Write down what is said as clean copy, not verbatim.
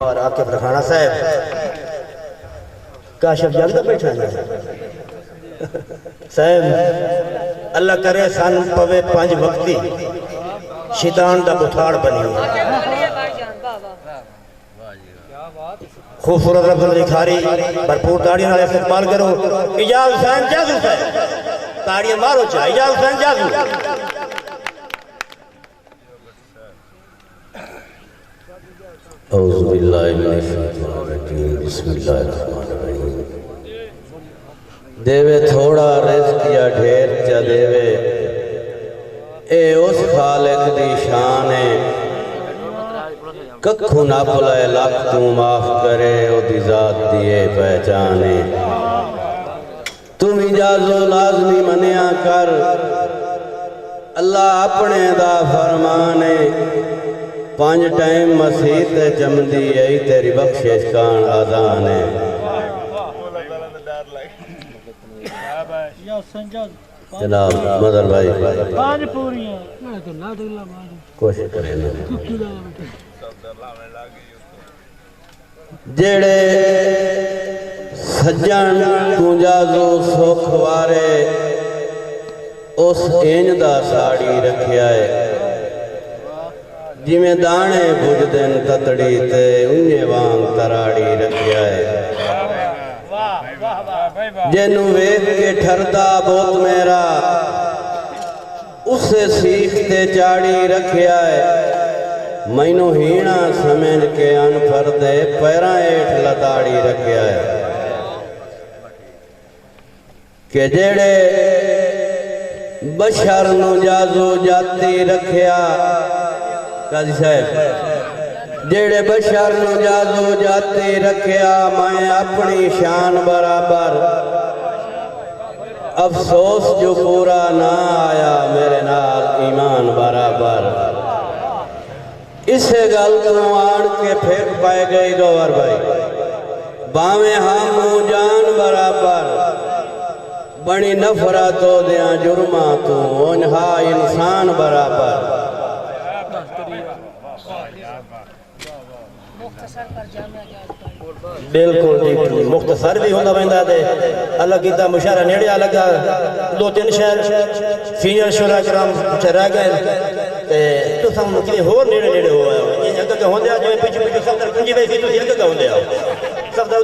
اور آپ کے پرخانہ صاحب کاشف جلدہ بیٹھا جائے صاحب اللہ کرے سان پوے پانچ وقتی شیطان دا بتھاڑ بنی خوبصورت رب الرکھاری بھرپور تاڑیاں نال استقبال کرو اجاز حسین جازو صاحب تاڑیاں مارو چاہے اجاز حسین جازو اعوذ باللہ من الشیطان الرجیم بسم اللہ الرحمن الرحیم دیوے تھوڑا رزق یا ڈھیر چا دیوے اے اس خالق دی شان ہے ککھو نہ بلائے لاکھ تو معاف کرے او دی ذات دیئے پہچانے تم اجازو لازمی منیا کر اللہ اپنے دا فرمانے پانچ ٹائم مسیح تے جمدی ای تیری بخشش کان آزان ہے جناب مدر بھائی کوشش کریں جیڑے سجن تونجازو سوکھوارے اس اینج دا ساڑی رکھیا ہے جی میں دانے بھج دن تتڑی تے انہیں وانگ تراڑی رکھیا ہے جنو ویک کے ٹھردا بہت میرا اسے سیخ تے چاڑی رکھیا ہے مینو ہینا سمجھ کے ان پھردے پیران ایٹھ لتاڑی رکھیا ہے کہ جیڑے بشر نو جازو جاتی رکھیا قاضی صاحب جیڑے بشر نو جازو جاتی رکھیا میں اپنی شان برابر افسوس جو پورا نہ آیا میرے نال ایمان برابر اسے گل تو آن کے پھیک پائے گئی گوھر بھائی باویں ہم جان برابر بڑی نفرتوں دیاں جرمہ تو انہا انسان برابر بالکل مختصر بھی ہوندہ بہندہ دے اللہ کیتا مشارہ نیڑیا لگا دو تین شہر سینئر شورا کرام چرہ گئے تو سم کلی ہور نیڑے نیڑے ہوا ہے یہ اگہ کہ ہوندے جو پیچھے پیچھے سب در کنجی بیسی تو یہ اگہ کہ ہوندے سب در